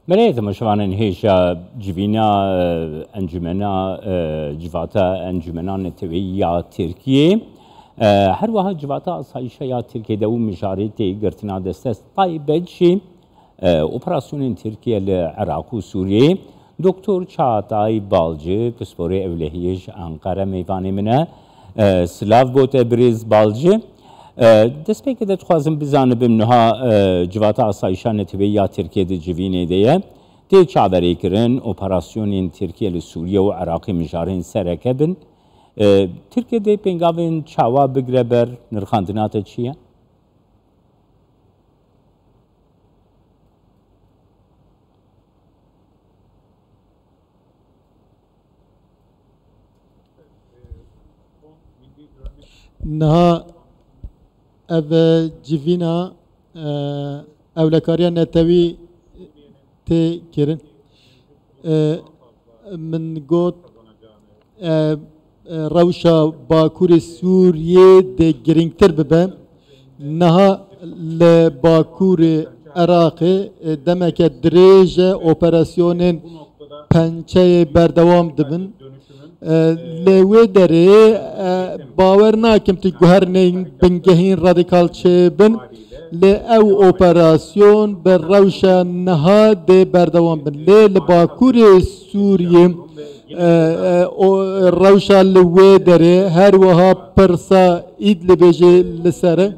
مريت مشوان هيشا جبينا انجمنا جواتا انجمنا نتويا تركيا هر وها جواتا اسایشا یا ترکیه دو مجاريتي قرتنا دستس طيبتشي اوبراسيون تركيا لعراق وسوريا دكتور چاغاتای بالجي پسپوری اولهیش انقره میوانی منه سلاف بوت بريز بالجي دست پی که دخوازم بزانه بمنها جواتا اسایشا نتویا ترکیه دی جوینه دیه دی چاوری کرن اوپراسیون ترکیه لسوریه و عراقی مجارین سرکبن ترکیه دی پنگاوین چاوا بگره بر نرخاندنات چیه؟ نه اف جیوینا اولکاریا نتوی تی کرن من گوت روشا باکور سوریه ده گرینگتر ببه نها لباکور عراق دمک دریج اپراسیون پنچه بردوام دبن لوی داره باور ناکم تی گوهر نین بنگهین رادیکال چه بن لی او اپراسیون بر روشا نها ده بردوام بن لی لباکور سوریه روشا لوی داره هر وها پرسا اید لبیجه لسره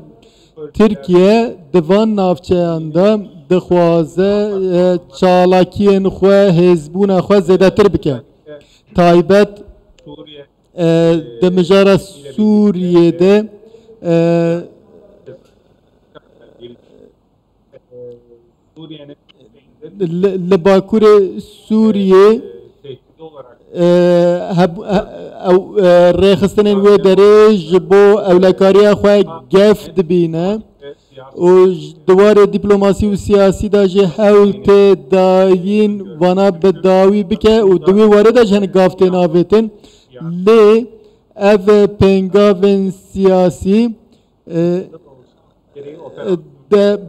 ترکیه دوان نافچه انده دخوازه چالاکین خواه هزبون خواه زیده تر بکن تایبت دمجارة سوريا ده لباكور سوريا او ريخستنين ودريج بو اولكاريا خواه گفت بينا و دوار دیپلماسی و سیاسی دا جه حولت داین وانا بداوی بکه و دوی وارد جهن گافته ناویتن لی اف پنگاوین سیاسی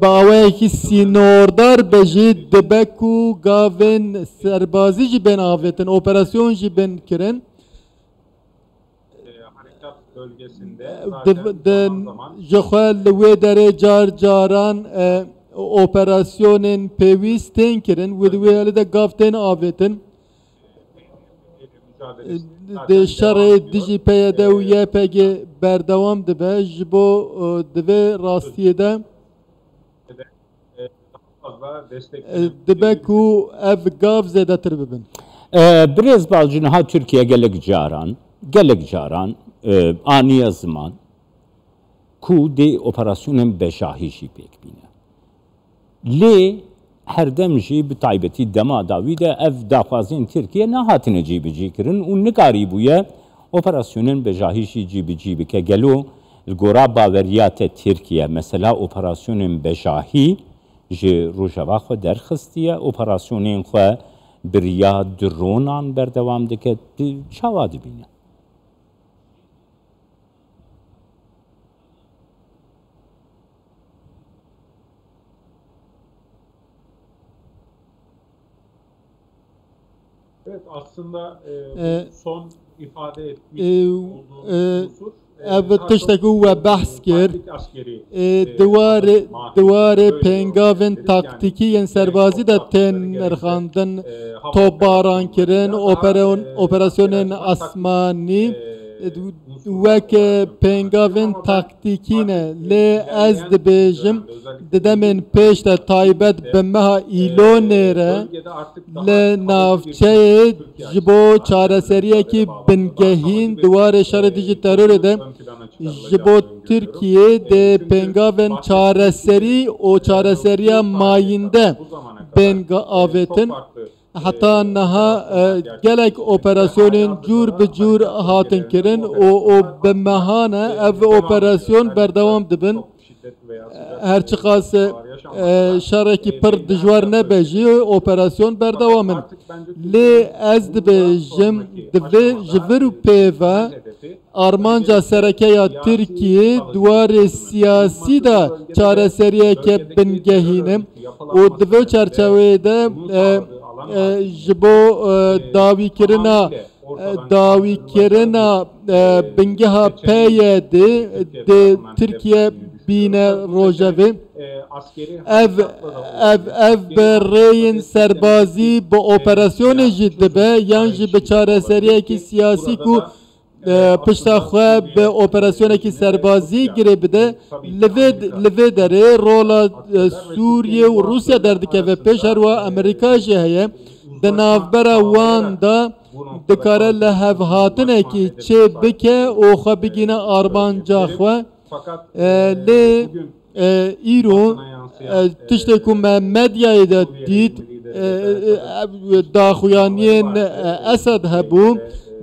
باوه کی سینوردار بجی دبکو گاوین سربازی جی بین آویتن اپراسیون جی بین کرن جخوال و داره جار جاران اپراسیونن پیوستین کرن و دویل ده گافتین آویتن ده شر دیجی پیاده و یه پیگه بردوام دبه جبو دوی راستیه ده دبه کو اف گاف زیده تر ببین بريز بالجنها تركيا قالك جاران آنی زمان کو دی اپراسیون بشاهیشی پیک بینه لی هر دم جی بتایبتی دما داویده اف داخوازین ترکیه نه هاتنه جی بجی کرن و نگاری بویه اپراسیون بشاهیشی جی بجی بکه گلو الگورا باوریات ترکیه مثلا اپراسیون بشاهی جی روژوا خو درخستیه اپراسیون خو بریا درونان بردوام دکه چاواد بینه Evet, aslında son ifade etmiş olduğumuz evet tiştekû ve bahs kir duvarê pengavên taktikî serbazî de tên nirxandin topbaran kirin operasyonên asmanî wek pengavên taktikî ne lê ez dibêjim di demên pêş de taybet bi meha îlonê re li navçeyê ji bo çareseriyekî bingehîn duwarê şerê dijî terorê de ji bo Tirkiye de pengavên çareserî û çareseriya mayînde bên avêtin hatta naha gelek operasyonên cûr bi cûr hatin kirin û bi mehane ev operasyon berdewam dibin her çıkası şaraki pır dijwar nebeji operasyon berdavamın. Li ez dibêjim divê ji vir û pêve armanca serekeya Tirkiye duwarê siyasî da çareseriyeke bingehînim û divê çerçeveyê de ji bo dawîkirina bingeha peyê de Tirkiye bîne rojevê ev bi rêyên serbazî bi operasyonê jî dibe yan jî bi çareseriyekî siyasî ku pişta xwe bi operasyonekî serbazî girê bide li vê derê rola Sûriye û Rusya derdikeve pêş her wa Amerîka jî heye di navbera wan da dikare li hevhatinekî çê bike û xwe bigîne armanca xwe lê îro tiştê ku me medyayê de dît daxuyaniyên Esed hebû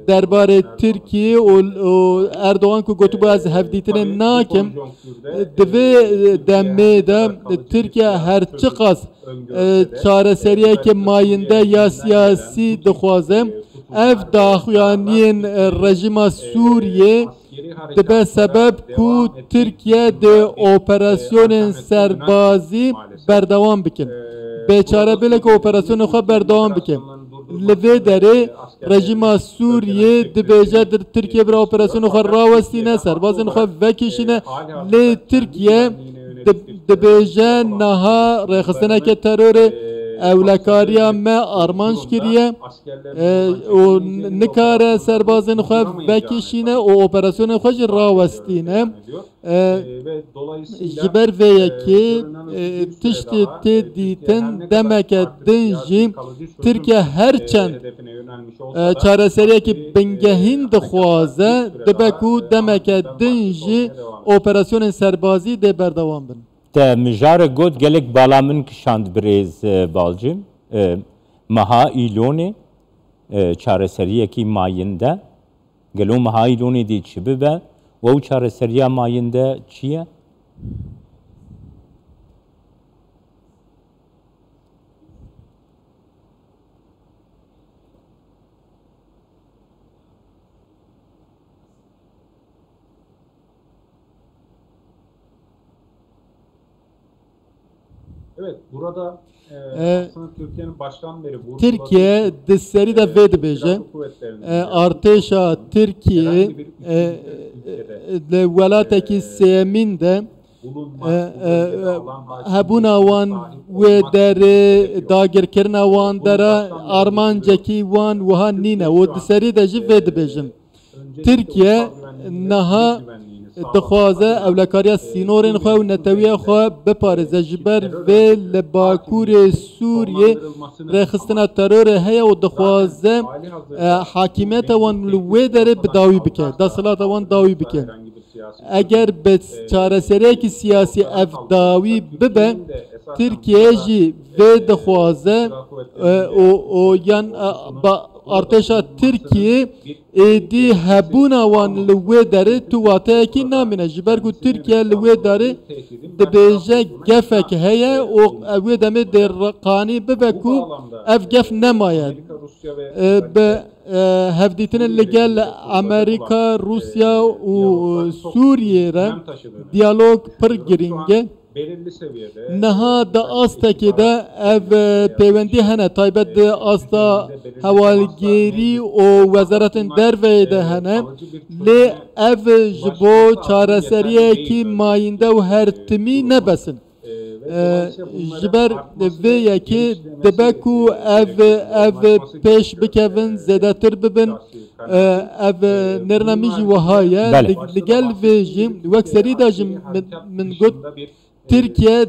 derbarê Tirkiye û Erdoğan ku gotûbû ez hevdîtinê nakim divê demê de Tirkiye her çi qas çareseriyeke mayinde ya siyasî dixwaze ev daxuyaniyên rejima Sûriye dibe sebep ku Tirkiye de operasyonên serbazî berdewam bikin. Bêçare bile ku operasyonê xwe berdewam bikin. Li vê derê rejima Sûriye dibêje dir Tirkiye bir operasyonê xwe rawestîne, serbazên xwe vekişîne, lê Tirkiye dibêje niha rêxistineke terorê ewlekariya me armanj kiriye û nikare serbazên xwe vekişîne û operasyonên xwe jî rawestîne. Ji ber vê yekê tiştê tê dîtin demeke din jî Tirkiye herçend çareseriyekî bingehîn dixwaze dibe ku demeke din jî operasyonên serbazî dê berdewam bin. Te mijara got gelek bala min kişand birêz balcim meha îlonê çareseriyekî mayinde gelo meha îlonê dê çi bibe ve çareseriya mayinde çi ye? Evet, burada aslında Türkiye'nin baştan beri Türkiye disseri de vê dibêje artêşa Tirkiye li welatekî sêmîn de hebûna wan wê derê dagirkirina wan dere armancekî wan wiha nîne û disserî de jî vê dibêjin. Tirkiye niha dixwaze ewlekariya sînorên xwe û netewiya xwe biparêze ji ber vê li Bakurê Sûriye rêxistina terorê heye û dixwaze hakîmiyeta wan li wê derê bi dawî bike, desthilatê wan dawî bike. Eger bi çareseriyekî siyasî ev dawî bibe, Tirkiye jî vê dixwaze û yan artêşa Tirkiye êdî hebûna wan li wê derê tu wateyekî namîne ji ber ku Tirkiye li wê derê dibêje gefek heye û ev wê demê dê qanî bibe ku ev gef nemaye. Bi hevdîtinê li gel Amerîka, Rusya û Sûriye re diyalog pir giring e. Niha da astekê de ev pêwendî hene taybet di asta hewalgerî û wezaretên derveyê de hene lê ev ji bo çareseriyekî mayînde û hertimî nebesin. Ji ber vê yekê dibe ku ev pêş bikevin zêdetir bibin ev nêrina min jî wiha ye li gel vê jî wek serî de jî min got Tirkiye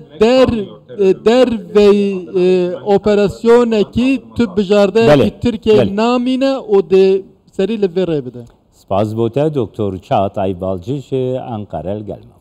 dervey operasyonekî tu bijardeyekî Tirkiye namîne û dê serî li vê rê bide. Spas bote Doktor Çağatay Balcı ji Ankara'ya gelme.